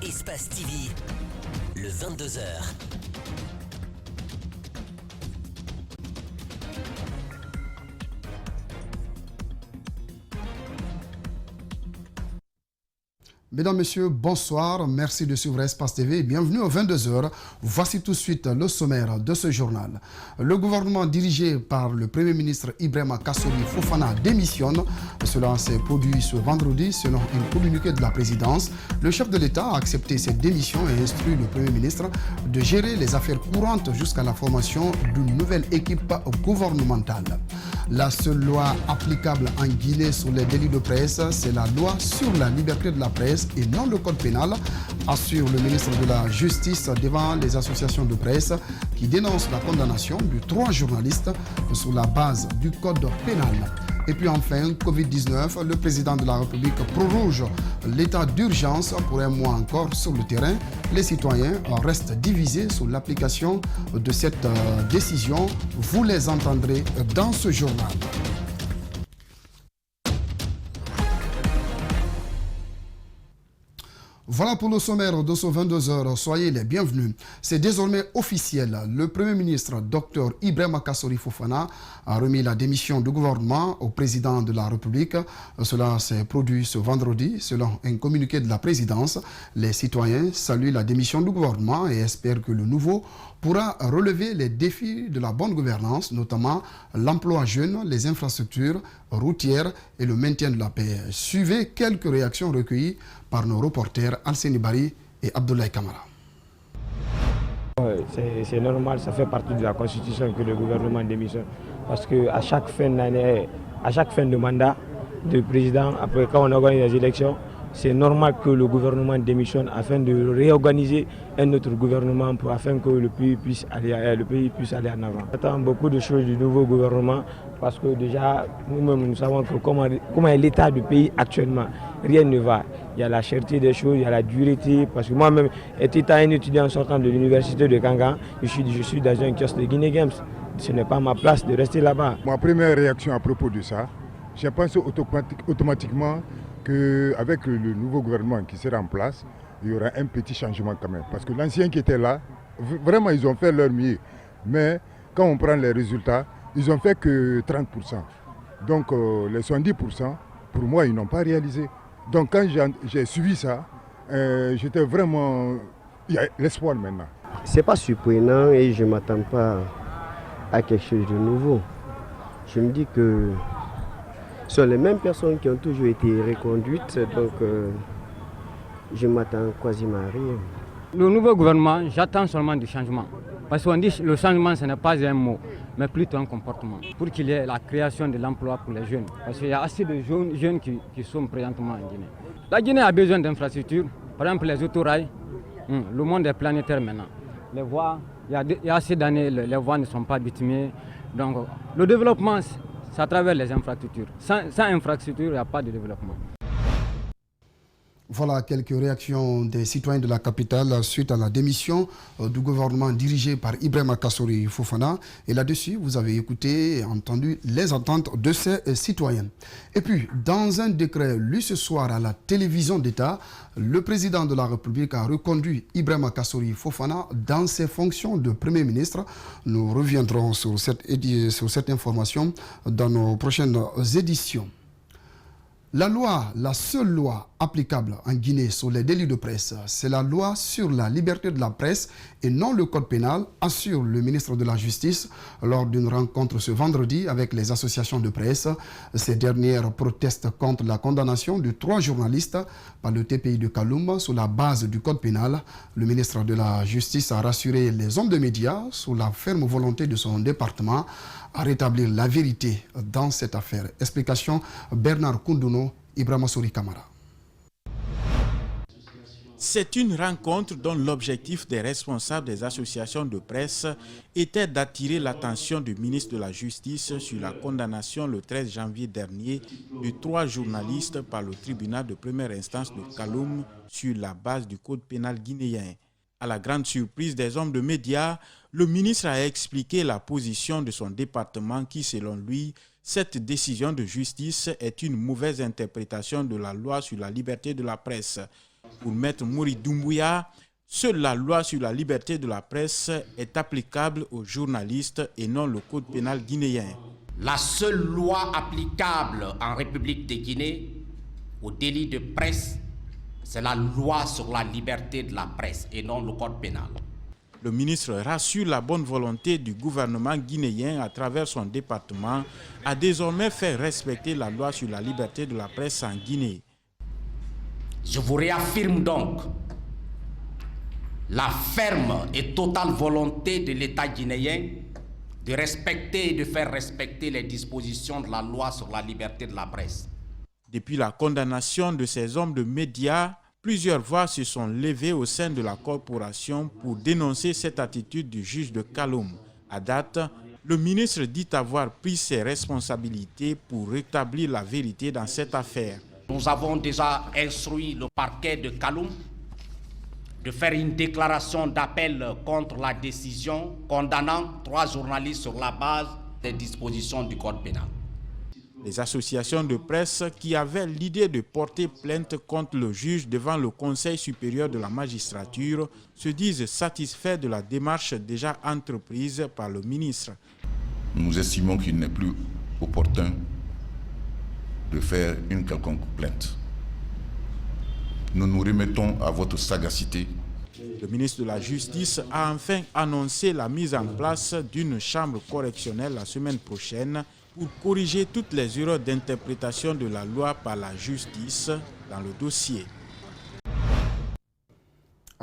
Espace TV, le 22h. Mesdames, Messieurs, bonsoir. Merci de suivre Espace TV et bienvenue aux 22h. Voici tout de suite le sommaire de ce journal. Le gouvernement dirigé par le Premier ministre Ibrahima Kassori Fofana démissionne. Cela s'est produit ce vendredi selon un communiqué de la présidence. Le chef de l'État a accepté cette démission et instruit le Premier ministre de gérer les affaires courantes jusqu'à la formation d'une nouvelle équipe gouvernementale. La seule loi applicable en Guinée sur les délits de presse, c'est la loi sur la liberté de la presse et non le code pénal, assure le ministre de la Justice devant les associations de presse qui dénoncent la condamnation de 3 journalistes sur la base du code pénal. Et puis enfin, Covid-19, le président de la République proroge l'état d'urgence pour un mois encore sur le terrain. Les citoyens restent divisés sur l'application de cette décision. Vous les entendrez dans ce journal. Voilà pour le sommaire de ce 22h. Soyez les bienvenus. C'est désormais officiel. Le Premier ministre, Dr Ibrahima Kassori Fofana, a remis la démission du gouvernement au président de la République. Cela s'est produit ce vendredi. Selon un communiqué de la présidence, les citoyens saluent la démission du gouvernement et espèrent que le nouveau pourra relever les défis de la bonne gouvernance, notamment l'emploi jeune, les infrastructures routières et le maintien de la paix. Suivez quelques réactions recueillies par nos reporters Alseni Bari et Abdoulaye Kamara. C'est normal, ça fait partie de la Constitution que le gouvernement démissionne. Parce qu'à chaque fin d'année, à chaque fin de mandat du président, après quand on organise les élections, c'est normal que le gouvernement démissionne afin de réorganiser un autre gouvernement afin que le pays puisse aller en avant. J'attends beaucoup de choses du nouveau gouvernement parce que déjà, nous-mêmes, nous savons que comment est l'état du pays actuellement. Rien ne va. Il y a la cherté des choses, il y a la dureté. Parce que moi-même, étant un étudiant sortant de l'université de Kangan, je suis dans un kiosque de Guinée Games. Ce n'est pas ma place de rester là-bas. Ma première réaction à propos de ça, j'ai pensé automatiquement qu'avec le nouveau gouvernement qui sera en place, il y aura un petit changement quand même. Parce que l'ancien qui était là, vraiment ils ont fait leur mieux. Mais quand on prend les résultats, ils n'ont fait que 30%. Donc les 70%, pour moi, ils n'ont pas réalisé. Donc quand j'ai suivi ça, j'étais vraiment... Il y a l'espoir maintenant. Ce n'est pas surprenant et je ne m'attends pas à quelque chose de nouveau. Je me dis que ce sont les mêmes personnes qui ont toujours été reconduites, donc je m'attends quasiment à rien. Le nouveau gouvernement, j'attends seulement du changement. Parce qu'on dit que le changement, ce n'est pas un mot, mais plutôt un comportement. Pour qu'il y ait la création de l'emploi pour les jeunes. Parce qu'il y a assez de jeunes qui sont présentement en Guinée. La Guinée a besoin d'infrastructures, par exemple les autorails. Le monde est planétaire maintenant. Les voies, il y a assez d'années, les voies ne sont pas bitumées. Donc le développement, c'est à travers les infrastructures. Sans infrastructure, il n'y a pas de développement. Voilà quelques réactions des citoyens de la capitale suite à la démission du gouvernement dirigé par Ibrahima Kassori Fofana. Et là-dessus, vous avez écouté et entendu les attentes de ces citoyens. Et puis, dans un décret lu ce soir à la télévision d'État, le président de la République a reconduit Ibrahima Kassori Fofana dans ses fonctions de Premier ministre. Nous reviendrons sur cette information dans nos prochaines éditions. La seule loi applicable en Guinée sur les délits de presse, c'est la loi sur la liberté de la presse et non le code pénal, assure le ministre de la Justice lors d'une rencontre ce vendredi avec les associations de presse. Ces dernières protestent contre la condamnation de 3 journalistes par le TPI de Kaloum sur la base du code pénal. Le ministre de la Justice a rassuré les hommes de médias sur la ferme volonté de son département à rétablir la vérité dans cette affaire. Explication Bernard Koundouno, Ibrahima Souri Kamara. C'est une rencontre dont l'objectif des responsables des associations de presse était d'attirer l'attention du ministre de la Justice sur la condamnation le 13 janvier dernier de 3 journalistes par le tribunal de première instance de Kaloum sur la base du code pénal guinéen. À la grande surprise des hommes de médias, le ministre a expliqué la position de son département qui, selon lui, cette décision de justice est une mauvaise interprétation de la loi sur la liberté de la presse. Pour Maître Mouri Doumbouya, seule la loi sur la liberté de la presse est applicable aux journalistes et non le code pénal guinéen. La seule loi applicable en République de Guinée au délit de presse, c'est la loi sur la liberté de la presse et non le code pénal. Le ministre rassure la bonne volonté du gouvernement guinéen à travers son département à désormais faire respecter la loi sur la liberté de la presse en Guinée. Je vous réaffirme donc la ferme et totale volonté de l'État guinéen de respecter et de faire respecter les dispositions de la loi sur la liberté de la presse. Depuis la condamnation de ces hommes de médias, plusieurs voix se sont levées au sein de la corporation pour dénoncer cette attitude du juge de Kaloum. À date, le ministre dit avoir pris ses responsabilités pour rétablir la vérité dans cette affaire. Nous avons déjà instruit le parquet de Kaloum de faire une déclaration d'appel contre la décision condamnant 3 journalistes sur la base des dispositions du code pénal. Les associations de presse qui avaient l'idée de porter plainte contre le juge devant le Conseil supérieur de la magistrature se disent satisfaits de la démarche déjà entreprise par le ministre. Nous estimons qu'il n'est plus opportun de faire une quelconque plainte. Nous nous remettons à votre sagacité. Le ministre de la Justice a enfin annoncé la mise en place d'une chambre correctionnelle la semaine prochaine pour corriger toutes les erreurs d'interprétation de la loi par la justice dans le dossier.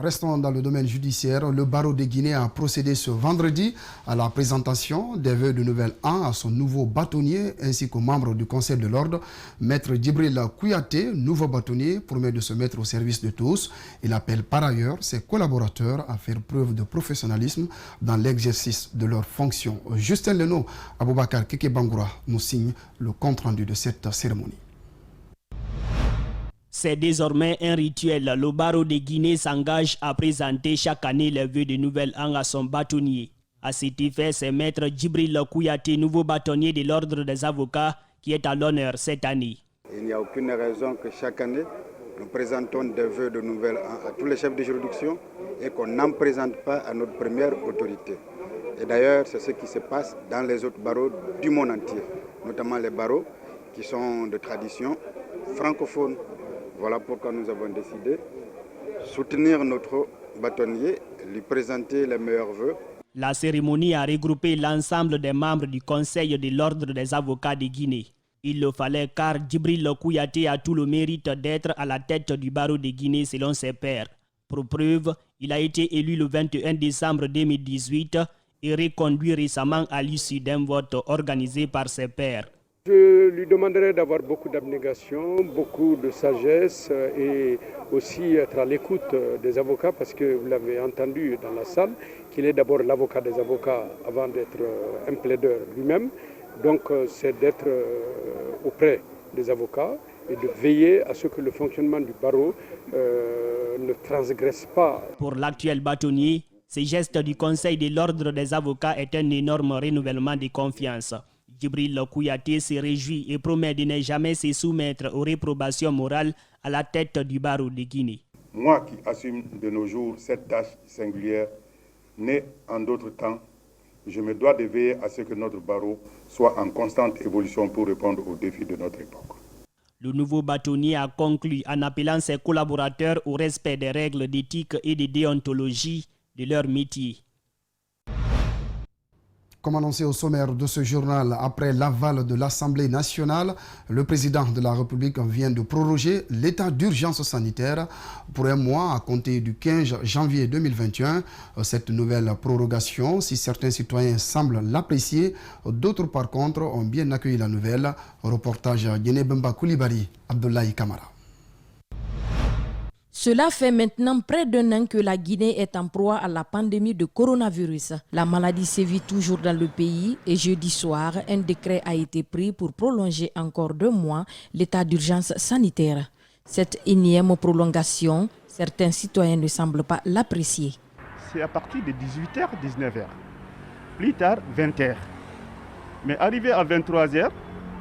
Restons dans le domaine judiciaire. Le barreau de Guinée a procédé ce vendredi à la présentation des vœux de nouvel an à son nouveau bâtonnier ainsi qu'aux membres du Conseil de l'Ordre. Maître Djibril Kouyaté, nouveau bâtonnier, promet de se mettre au service de tous. Il appelle par ailleurs ses collaborateurs à faire preuve de professionnalisme dans l'exercice de leurs fonctions. Justin Leno, Aboubakar Kekebangoura nous signe le compte-rendu de cette cérémonie. C'est désormais un rituel. Le barreau de Guinée s'engage à présenter chaque année les vœux de nouvel an à son bâtonnier. À cet effet, c'est Maître Djibril Kouyaté, nouveau bâtonnier de l'Ordre des avocats, qui est à l'honneur cette année. Il n'y a aucune raison que chaque année, nous présentons des vœux de nouvel an à tous les chefs de juridiction et qu'on n'en présente pas à notre première autorité. Et d'ailleurs, c'est ce qui se passe dans les autres barreaux du monde entier, notamment les barreaux qui sont de tradition francophone. Voilà pourquoi nous avons décidé de soutenir notre bâtonnier, lui présenter les meilleurs vœux. La cérémonie a regroupé l'ensemble des membres du Conseil de l'Ordre des avocats de Guinée. Il le fallait car Djibril Kouyaté a tout le mérite d'être à la tête du barreau de Guinée selon ses pairs. Pour preuve, il a été élu le 21 décembre 2018 et reconduit récemment à l'issue d'un vote organisé par ses pairs. Je lui demanderai d'avoir beaucoup d'abnégation, beaucoup de sagesse et aussi être à l'écoute des avocats parce que vous l'avez entendu dans la salle, qu'il est d'abord l'avocat des avocats avant d'être un plaideur lui-même. Donc c'est d'être auprès des avocats et de veiller à ce que le fonctionnement du barreau ne transgresse pas. Pour l'actuel bâtonnier, ce geste du Conseil de l'Ordre des avocats est un énorme renouvellement de confiance. Djibril Kouyaté se réjouit et promet de ne jamais se soumettre aux réprobations morales à la tête du barreau de Guinée. Moi qui assume de nos jours cette tâche singulière, née en d'autres temps, je me dois de veiller à ce que notre barreau soit en constante évolution pour répondre aux défis de notre époque. Le nouveau bâtonnier a conclu en appelant ses collaborateurs au respect des règles d'éthique et de déontologie de leur métier. Comme annoncé au sommaire de ce journal, après l'aval de l'Assemblée nationale, le président de la République vient de proroger l'état d'urgence sanitaire pour un mois à compter du 15 janvier 2021. Cette nouvelle prorogation, si certains citoyens semblent l'apprécier, d'autres par contre ont bien accueilli la nouvelle. Reportage Guinée-Bemba Koulibaly, Abdoulaye Kamara. Cela fait maintenant près d'un an que la Guinée est en proie à la pandémie de coronavirus. La maladie sévit toujours dans le pays et jeudi soir, un décret a été pris pour prolonger encore 2 mois l'état d'urgence sanitaire. Cette énième prolongation, certains citoyens ne semblent pas l'apprécier. C'est à partir de 18h, 19h. Plus tard, 20h. Mais arrivé à 23h,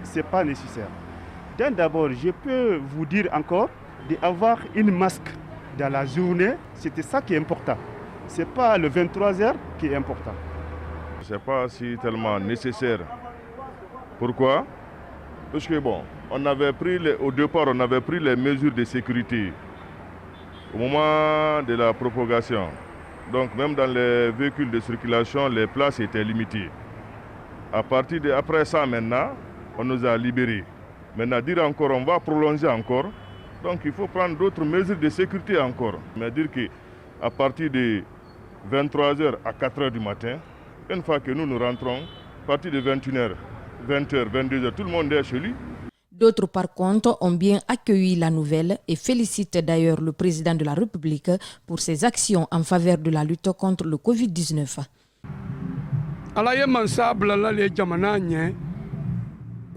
ce n'est pas nécessaire. D'abord, je peux vous dire encore d'avoir une masque dans la journée, c'était ça qui est important. Ce n'est pas le 23h qui est important. Ce n'est pas si tellement nécessaire. Pourquoi? Parce que bon, au départ, on avait pris les mesures de sécurité au moment de la propagation. Donc même dans les véhicules de circulation, les places étaient limitées. Après ça, maintenant, on nous a libérés. Maintenant, dire encore, on va prolonger encore. Donc il faut prendre d'autres mesures de sécurité encore. Mais dire qu'à partir de 23h à 4h du matin, une fois que nous rentrons, à partir de 21h, 20h, 22h, tout le monde est chez lui. D'autres, par contre, ont bien accueilli la nouvelle et félicitent d'ailleurs le président de la République pour ses actions en faveur de la lutte contre le Covid-19.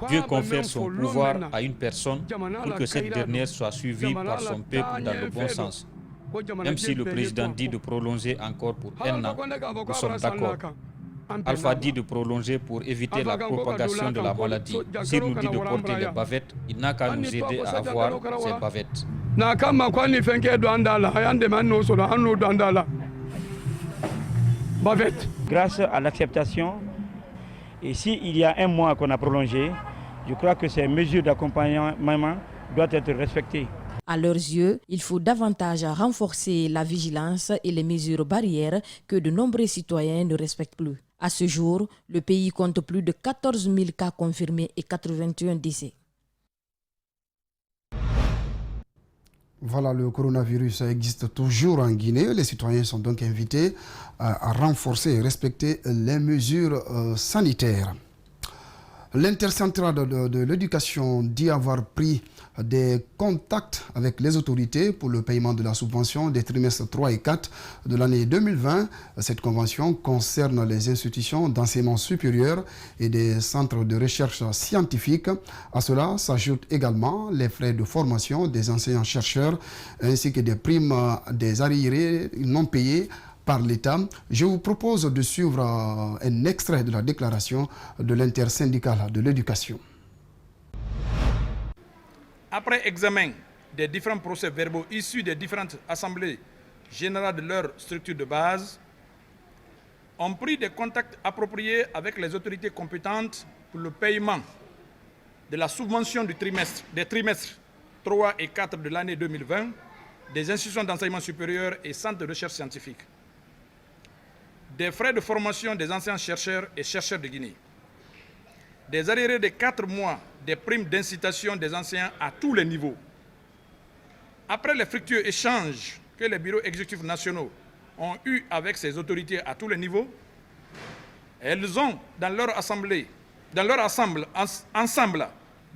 Dieu confère son pouvoir à une personne pour que cette dernière soit suivie par son peuple dans le bon sens. Même si le président dit de prolonger encore pour 1 an, nous sommes d'accord. Alpha dit de prolonger pour éviter la propagation de la maladie. S'il nous dit de porter les bavettes, il n'a qu'à nous aider à avoir ces bavettes. Grâce à l'acceptation, et s'il y a 1 mois qu'on a prolongé, je crois que ces mesures d'accompagnement doivent être respectées. À leurs yeux, il faut davantage renforcer la vigilance et les mesures barrières que de nombreux citoyens ne respectent plus. À ce jour, le pays compte plus de 14 000 cas confirmés et 81 décès. Voilà, le coronavirus existe toujours en Guinée. Les citoyens sont donc invités à renforcer et respecter les mesures sanitaires. L'intercentrale de l'éducation dit avoir pris des contacts avec les autorités pour le paiement de la subvention des trimestres 3 et 4 de l'année 2020. Cette convention concerne les institutions d'enseignement supérieur et des centres de recherche scientifique. À cela s'ajoutent également les frais de formation des enseignants-chercheurs ainsi que des primes des arriérés non payés par l'État. Je vous propose de suivre un extrait de la déclaration de l'intersyndicale de l'éducation. Après examen des différents procès-verbaux issus des différentes assemblées générales de leur structure de base, ont pris des contacts appropriés avec les autorités compétentes pour le paiement de la subvention des trimestres 3 et 4 de l'année 2020 des institutions d'enseignement supérieur et centres de recherche scientifique, des frais de formation des anciens chercheurs et chercheurs de Guinée, des arriérés de 4 mois des primes d'incitation des enseignants à tous les niveaux. Après les fructueux échanges que les bureaux exécutifs nationaux ont eus avec ces autorités à tous les niveaux, elles ont, dans leur ensemble,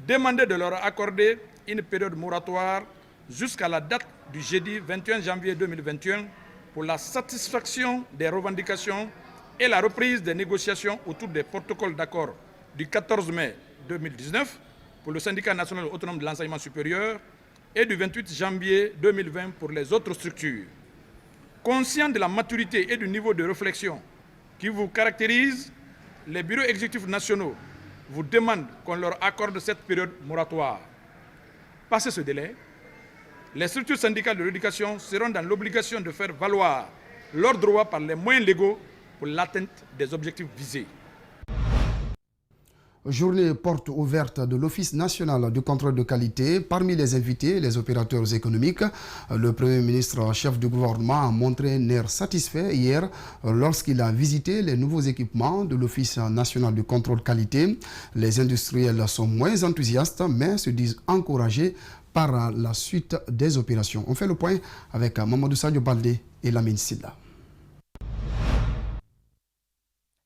demandé de leur accorder une période moratoire jusqu'à la date du jeudi 21 janvier 2021 pour la satisfaction des revendications et la reprise des négociations autour des protocoles d'accord du 14 mai 2019 pour le syndicat national autonome de l'enseignement supérieur et du 28 janvier 2020 pour les autres structures. Conscient de la maturité et du niveau de réflexion qui vous caractérise, les bureaux exécutifs nationaux vous demandent qu'on leur accorde cette période moratoire. Passé ce délai, les structures syndicales de l'éducation seront dans l'obligation de faire valoir leurs droits par les moyens légaux pour l'atteinte des objectifs visés. Journée porte ouverte de l'Office national du contrôle de qualité. Parmi les invités, les opérateurs économiques. Le Premier ministre, chef du gouvernement, a montré un air satisfait hier lorsqu'il a visité les nouveaux équipements de l'Office national du contrôle qualité. Les industriels sont moins enthousiastes, mais se disent encouragés par la suite des opérations. On fait le point avec Mamadou Sadio Baldé et Lamine Silla.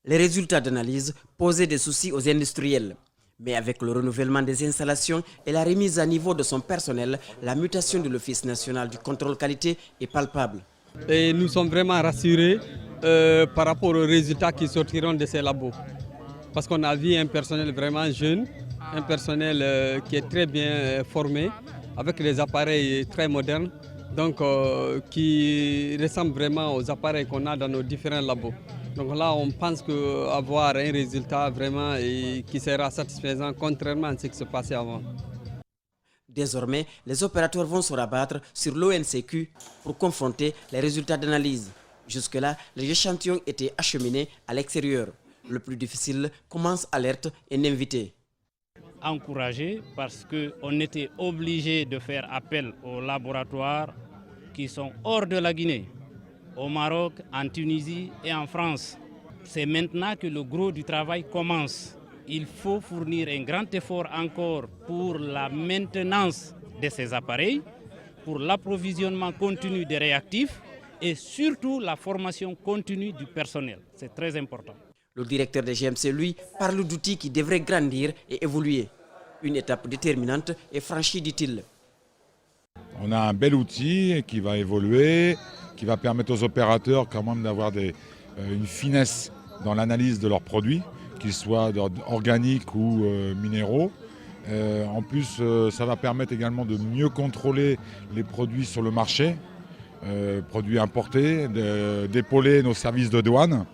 Les résultats d'analyse posaient des soucis aux industriels. Mais avec le renouvellement des installations et la remise à niveau de son personnel, la mutation de l'Office national du contrôle qualité est palpable. Et nous sommes vraiment rassurés par rapport aux résultats qui sortiront de ces labos. Parce qu'on a vu un personnel vraiment jeune, un personnel qui est très bien formé, avec des appareils très modernes, donc qui ressemblent vraiment aux appareils qu'on a dans nos différents labos. Donc là, on pense qu'avoir un résultat vraiment qui sera satisfaisant, contrairement à ce qui se passait avant. Désormais, les opérateurs vont se rabattre sur l'ONCQ pour confronter les résultats d'analyse. Jusque-là, les échantillons étaient acheminés à l'extérieur. Le plus difficile commence alerte et invité. Encouragé parce qu'on était obligé de faire appel aux laboratoires qui sont hors de la Guinée, au Maroc, en Tunisie et en France. C'est maintenant que le gros du travail commence. Il faut fournir un grand effort encore pour la maintenance de ces appareils, pour l'approvisionnement continu des réactifs et surtout la formation continue du personnel. C'est très important. Le directeur des GMC, lui, parle d'outils qui devraient grandir et évoluer. Une étape déterminante est franchie, dit-il. On a un bel outil qui va évoluer, qui va permettre aux opérateurs quand même d'avoir une finesse dans l'analyse de leurs produits, qu'ils soient organiques ou minéraux. En plus, ça va permettre également de mieux contrôler les produits sur le marché, produits importés, d'épauler nos services de douane.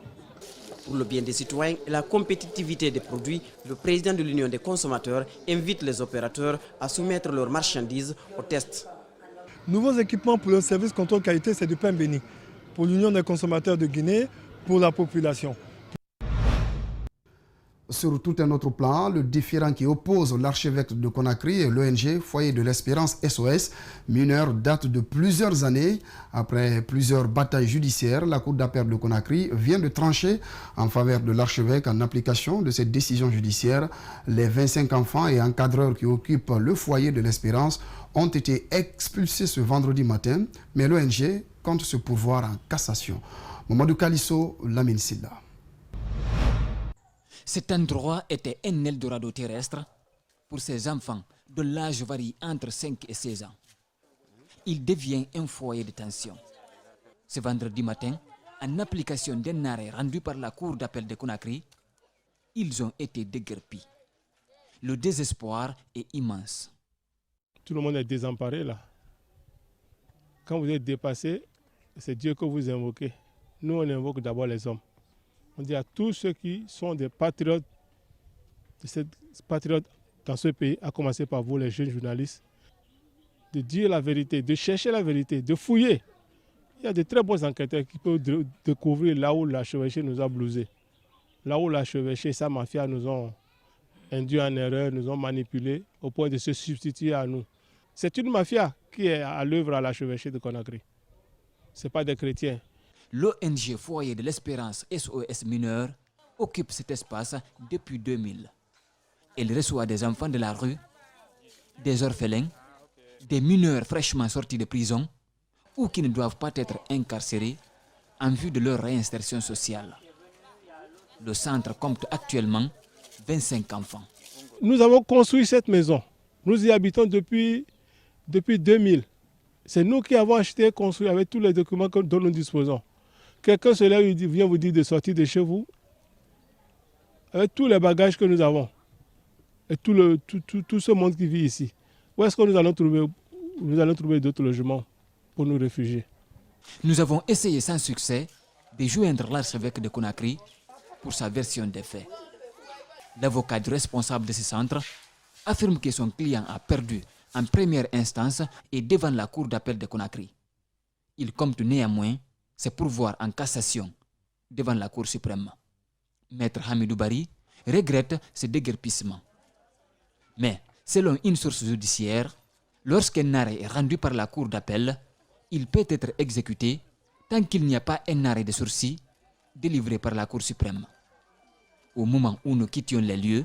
Pour le bien des citoyens et la compétitivité des produits, le président de l'Union des consommateurs invite les opérateurs à soumettre leurs marchandises au test. Nouveaux équipements pour le service contrôle qualité, c'est du pain béni. Pour l'Union des consommateurs de Guinée, pour la population. Sur tout un autre plan, le différend qui oppose l'archevêque de Conakry et l'ONG Foyer de l'Espérance SOS mineur date de plusieurs années. Après plusieurs batailles judiciaires, la Cour d'appel de Conakry vient de trancher en faveur de l'archevêque en application de cette décision judiciaire. Les 25 enfants et encadreurs qui occupent le Foyer de l'Espérance ont été expulsés ce vendredi matin, mais l'ONG compte se pourvoir en cassation. Mamadou Kalisso, Lamine Silla. Cet endroit était un Eldorado terrestre pour ces enfants dont l'âge varie entre 5 et 16 ans. Il devient un foyer de tension. Ce vendredi matin, en application d'un arrêt rendu par la Cour d'appel de Conakry, ils ont été déguerpis. Le désespoir est immense. Tout le monde est désemparé là. Quand vous êtes dépassé, c'est Dieu que vous invoquez. Nous, on invoque d'abord les hommes. On dit à tous ceux qui sont des patriotes, dans ce pays, à commencer par vous, les jeunes journalistes, de dire la vérité, de chercher la vérité, de fouiller. Il y a de très bons enquêteurs qui peuvent découvrir là où l'archevêché nous a blousés. Là où l'archevêché et sa mafia nous ont induits en erreur, nous ont manipulés au point de se substituer à nous. C'est une mafia qui est à l'œuvre à l'archevêché de Conakry. Ce n'est pas des chrétiens. L'ONG Foyer de l'Espérance SOS mineur occupe cet espace depuis 2000. Elle reçoit des enfants de la rue, des orphelins, des mineurs fraîchement sortis de prison ou qui ne doivent pas être incarcérés en vue de leur réinsertion sociale. Le centre compte actuellement 25 enfants. Nous avons construit cette maison. Nous y habitons depuis 2000. C'est nous qui avons acheté et construit avec tous les documents dont nous disposons. Quelqu'un se lève et vient vous dire de sortir de chez vous avec tous les bagages que nous avons et tout ce monde qui vit ici. Où est-ce que nous allons trouver d'autres logements pour nous réfugier? Nous avons essayé sans succès de joindre l'archevêque de Conakry pour sa version des faits. L'avocat du responsable de ce centre affirme que son client a perdu en première instance et devant la Cour d'appel de Conakry. Il compte néanmoins se pourvoir en cassation devant la Cour suprême. Maître Hamidou Bari regrette ce déguerpissement. Mais, selon une source judiciaire, lorsqu'un arrêt est rendu par la Cour d'appel, il peut être exécuté tant qu'il n'y a pas un arrêt de sursis délivré par la Cour suprême. Au moment où nous quittions les lieux,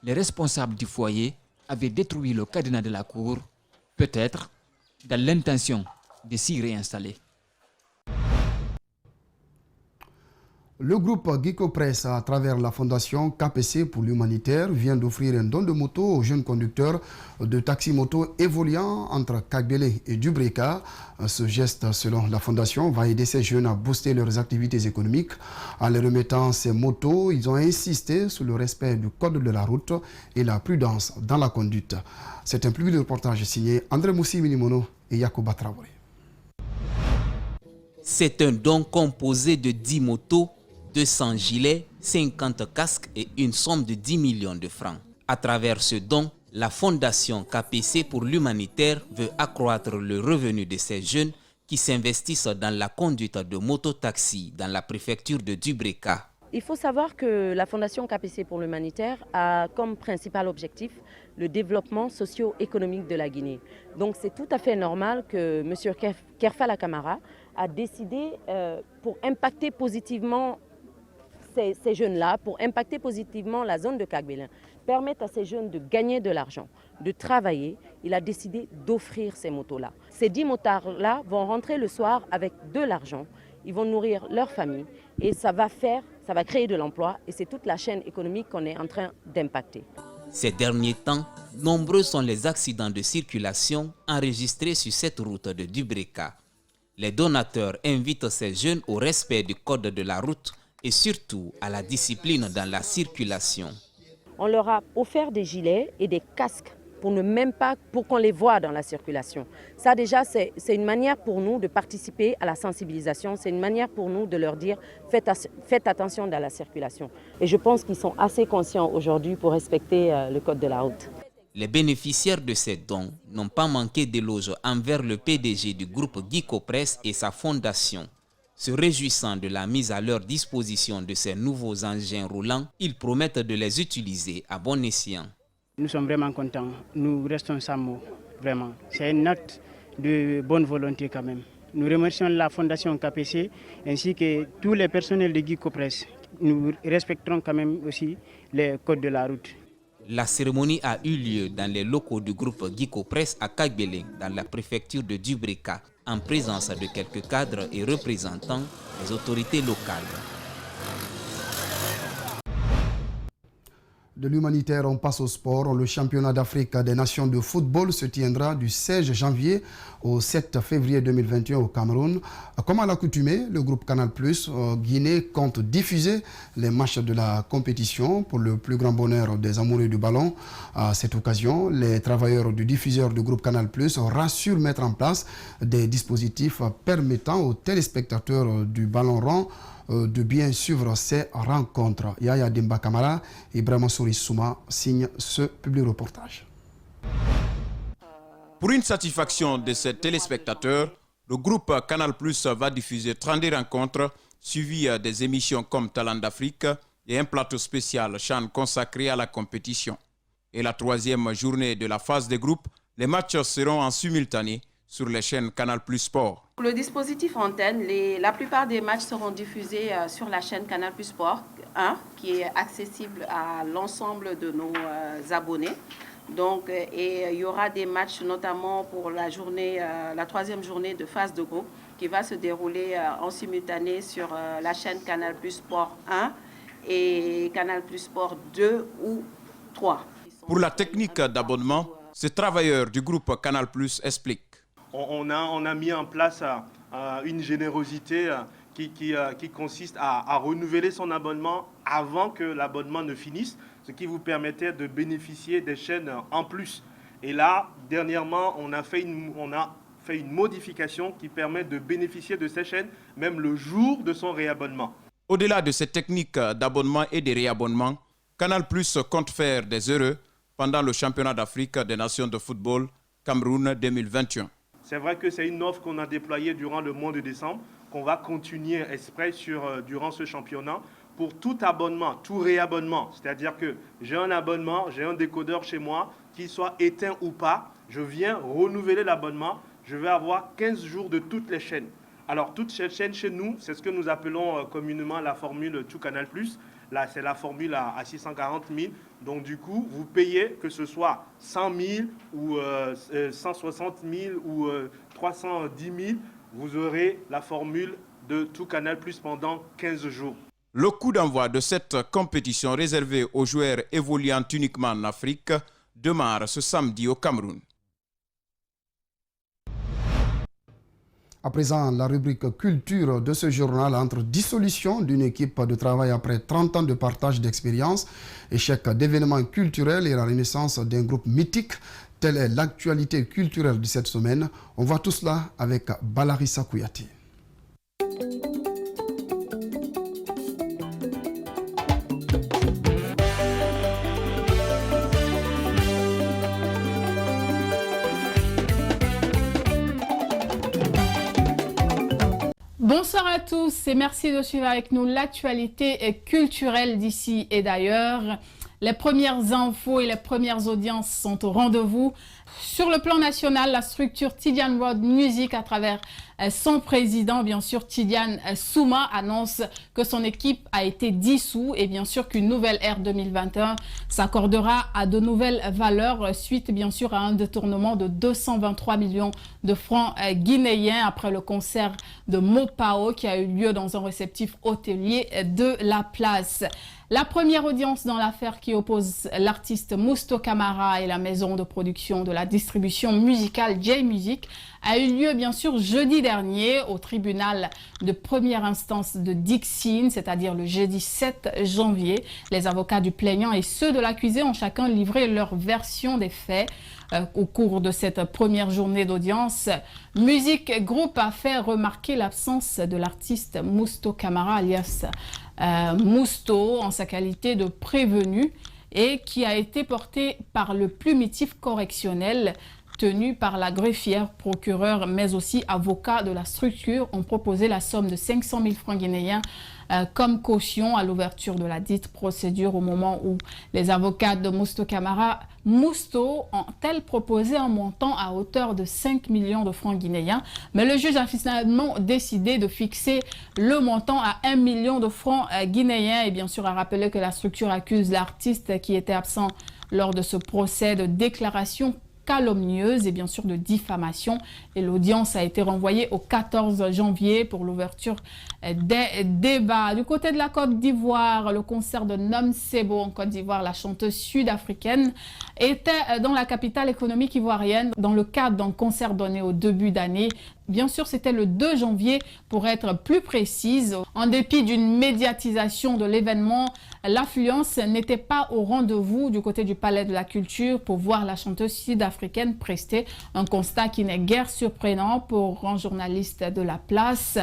les responsables du foyer avaient détruit le cadenas de la Cour, peut-être dans l'intention de s'y réinstaller. Le groupe Gico Press, à travers la fondation KPC pour l'humanitaire, vient d'offrir un don de moto aux jeunes conducteurs de taxi-moto évoluant entre Kagbele et Dubreka. Ce geste, selon la fondation, va aider ces jeunes à booster leurs activités économiques. En les remettant ces motos, ils ont insisté sur le respect du code de la route et la prudence dans la conduite. C'est un public de reportage signé André Moussi Minimono et Yacouba Traoré. C'est un don composé de 10 motos, 200 gilets, 50 casques et une somme de 10 millions de francs. À travers ce don, La fondation KPC pour l'humanitaire veut accroître le revenu de ces jeunes qui s'investissent dans la conduite de mototaxis dans la préfecture de Dubreka. Il faut savoir que la Fondation KPC pour l'humanitaire a comme principal objectif le développement socio-économique de la Guinée. Donc c'est tout à fait normal que M. Kerfala Camara a décidé pour impacter positivement ces jeunes-là, pour impacter positivement la zone de Kagbélin, permettre à ces jeunes de gagner de l'argent, de travailler, il a décidé d'offrir ces motos-là. Ces 10 motards-là vont rentrer le soir avec de l'argent, ils vont nourrir leur famille et ça va créer de l'emploi et c'est toute la chaîne économique qu'on est en train d'impacter. Ces derniers temps, nombreux sont les accidents de circulation enregistrés sur cette route de Dubreka. Les donateurs invitent ces jeunes au respect du code de la route et surtout à la discipline dans la circulation. On leur a offert des gilets et des casques pour qu'on les voie dans la circulation. Ça déjà, c'est une manière pour nous de participer à la sensibilisation, c'est une manière pour nous de leur dire faites attention dans la circulation. Et je pense qu'ils sont assez conscients aujourd'hui pour respecter le code de la route. Les bénéficiaires de ces dons n'ont pas manqué d'éloges envers le PDG du groupe Guico Press et sa fondation. Se réjouissant de la mise à leur disposition de ces nouveaux engins roulants, ils promettent de les utiliser à bon escient. Nous sommes vraiment contents, nous restons sans mots, vraiment. C'est un acte de bonne volonté quand même. Nous remercions la Fondation KPC ainsi que tous les personnels de Guico Press. Nous respecterons quand même aussi les codes de la route. La cérémonie a eu lieu dans les locaux du groupe Guico Press à Kagbélin, dans la préfecture de Dubreka, en présence de quelques cadres et représentants des autorités locales. De l'humanitaire, on passe au sport. Le championnat d'Afrique des nations de football se tiendra du 16 janvier au 7 février 2021 au Cameroun. Comme à l'accoutumée, le groupe Canal+ Guinée compte diffuser les matchs de la compétition pour le plus grand bonheur des amoureux du ballon. À cette occasion, les travailleurs du diffuseur du groupe Canal+ rassurent mettre en place des dispositifs permettant aux téléspectateurs du ballon rond de bien suivre ces rencontres. Yaya Demba Kamara et Ibrahima Souri Souma signent ce public reportage. Pour une satisfaction de ses téléspectateurs, le groupe Canal+ va diffuser 32 rencontres suivies des émissions comme Talent d'Afrique et un plateau spécial CHAN consacré à la compétition. Et la troisième journée de la phase des groupes, les matchs seront en simultané sur les chaînes Canal+ Sport. Pour le dispositif antenne, la plupart des matchs seront diffusés sur la chaîne Canal+ Sport 1, qui est accessible à l'ensemble de nos abonnés. Donc, et il y aura des matchs notamment pour la troisième journée de phase de groupe qui va se dérouler en simultané sur la chaîne Canal+ Sport 1 et Canal+ Sport 2 ou 3. Pour la technique d'abonnement, ces travailleurs du groupe Canal+ expliquent. On a mis en place une générosité qui consiste à renouveler son abonnement avant que l'abonnement ne finisse, ce qui vous permettait de bénéficier des chaînes en plus. Et là, dernièrement, on a fait une modification qui permet de bénéficier de ces chaînes même le jour de son réabonnement. Au-delà de ces techniques d'abonnement et de réabonnement, Canal+ compte faire des heureux pendant le championnat d'Afrique des nations de football Cameroun 2021. C'est vrai que c'est une offre qu'on a déployée durant le mois de décembre, qu'on va continuer exprès durant ce championnat pour tout abonnement, tout réabonnement. C'est-à-dire que j'ai un abonnement, j'ai un décodeur chez moi, qu'il soit éteint ou pas, je viens renouveler l'abonnement, je vais avoir 15 jours de toutes les chaînes. Alors toutes ces chaînes chez nous, c'est ce que nous appelons communément la formule Tout Canal+. Là, c'est la formule à 640 000. Donc, du coup, vous payez que ce soit 100 000 ou 160 000 ou 310 000. Vous aurez la formule de Tout Canal+ pendant 15 jours. Le coup d'envoi de cette compétition réservée aux joueurs évoluant uniquement en Afrique démarre ce samedi au Cameroun. À présent, la rubrique culture de ce journal entre dissolution d'une équipe de travail après 30 ans de partage d'expérience, échec d'événements culturels et la renaissance d'un groupe mythique. Telle est l'actualité culturelle de cette semaine. On voit tout cela avec Balarissa Kouyaté. Bonsoir à tous et merci de suivre avec nous l'actualité culturelle d'ici et d'ailleurs. Les premières infos et les premières audiences sont au rendez-vous. Sur le plan national, la structure Tidiane World Music, à travers son président, bien sûr, Tidiane Souma, annonce que son équipe a été dissoute et bien sûr qu'une nouvelle ère 2021 s'accordera à de nouvelles valeurs suite, bien sûr, à un détournement de 223 millions de francs guinéens après le concert de Mopao qui a eu lieu dans un réceptif hôtelier de la place. La première audience dans l'affaire qui oppose l'artiste Mousto Camara et la maison de production de la distribution musicale J-Music a eu lieu bien sûr jeudi dernier au tribunal de première instance de Dixine, c'est-à-dire le jeudi 7 janvier. Les avocats du plaignant et ceux de l'accusé ont chacun livré leur version des faits. Au cours de cette première journée d'audience, Music Group a fait remarquer l'absence de l'artiste Mousto Camara alias Mousto en sa qualité de prévenu et qui a été porté par le plumitif correctionnel tenu par la greffière, procureur, mais aussi avocat de la structure, ont proposé la somme de 500 000 francs guinéens comme caution à l'ouverture de la dite procédure au moment où les avocats de Mousto Camara ont-elles proposé un montant à hauteur de 5 millions de francs guinéens. Mais le juge a finalement décidé de fixer le montant à 1 million de francs guinéens et bien sûr a rappelé que la structure accuse l'artiste qui était absent lors de ce procès de déclaration calomnieuse et bien sûr de diffamation. Et l'audience a été renvoyée au 14 janvier pour l'ouverture des débats. Du côté de la Côte d'Ivoire, le concert de Nom Sebo en Côte d'Ivoire, la chanteuse sud-africaine, était dans la capitale économique ivoirienne dans le cadre d'un concert donné au début d'année. Bien sûr, c'était le 2 janvier pour être plus précise. En dépit d'une médiatisation de l'événement, l'affluence n'était pas au rendez-vous du côté du Palais de la Culture pour voir la chanteuse sud-africaine prester. Un constat qui n'est guère surprenant pour un journaliste de la place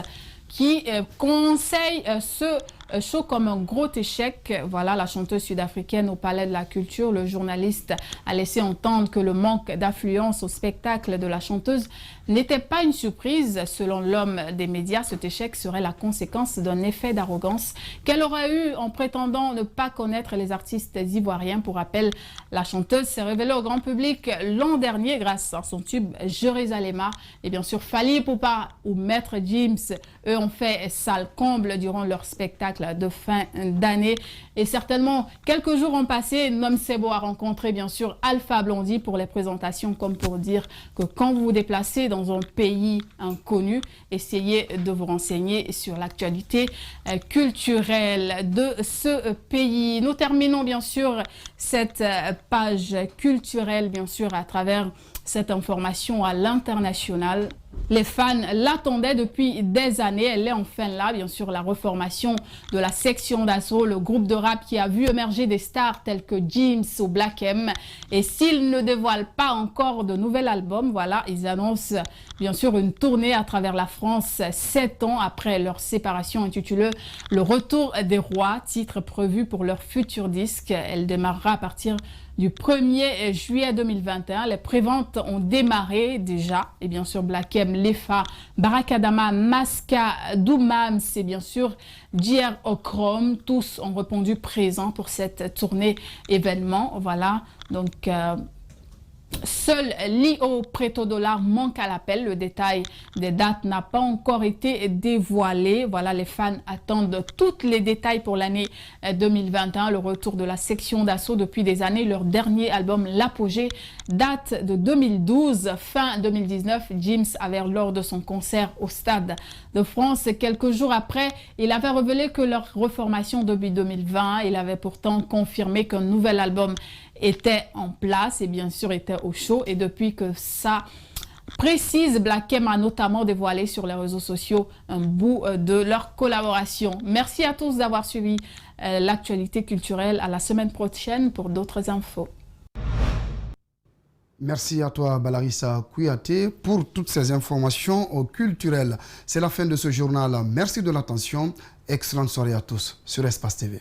qui conseille ce show comme un gros échec. Voilà, la chanteuse sud-africaine au Palais de la Culture. Le journaliste a laissé entendre que le manque d'affluence au spectacle de la chanteuse n'était pas une surprise. Selon l'homme des médias, cet échec serait la conséquence d'un effet d'arrogance qu'elle aurait eu en prétendant ne pas connaître les artistes ivoiriens. Pour rappel, la chanteuse s'est révélée au grand public l'an dernier grâce à son tube Jérusalem. Et bien sûr, Fally Ipupa ou Maître Gims, eux, ont fait salle comble durant leur spectacle de fin d'année. Et certainement, quelques jours ont passé, Nom Sebo a rencontré bien sûr Alpha Blondy pour les présentations, comme pour dire que quand vous vous déplacez dans un pays inconnu, essayez de vous renseigner sur l'actualité culturelle de ce pays. Nous terminons bien sûr cette page culturelle bien sûr à travers cette information à l'international. Les fans l'attendaient depuis des années. Elle est enfin là, bien sûr, la reformation de la section d'assaut, le groupe de rap qui a vu émerger des stars telles que Gims ou Black M. Et s'ils ne dévoilent pas encore de nouvel album, voilà, ils annoncent bien sûr une tournée à travers la France 7 ans après leur séparation intitulée Le Retour des Rois, titre prévu pour leur futur disque. Elle démarrera à partir du 1er juillet 2021. Les préventes ont démarré déjà. Et bien sûr, Black M, Lefa, Barakadama, Maska, Doumam, c'est bien sûr JR Okrom. Tous ont répondu présents pour cette tournée événement. Voilà, donc seul Lio Prétodollar manque à l'appel. Le détail des dates n'a pas encore été dévoilé. Voilà, les fans attendent tous les détails pour l'année 2021. Le retour de la section d'assaut depuis des années. Leur dernier album, L'Apogée, date de 2012. Fin 2019, Gims avait lors de son concert au Stade de France. Quelques jours après, il avait révélé que leur reformation depuis 2020, il avait pourtant confirmé qu'un nouvel album était en place et bien sûr était au chaud. Et depuis que ça précise, Black M a notamment dévoilé sur les réseaux sociaux un bout de leur collaboration. Merci à tous d'avoir suivi l'actualité culturelle. À la semaine prochaine pour d'autres infos. Merci à toi, Balarissa Kouyaté, pour toutes ces informations culturelles. C'est la fin de ce journal. Merci de l'attention. Excellente soirée à tous sur Espace TV.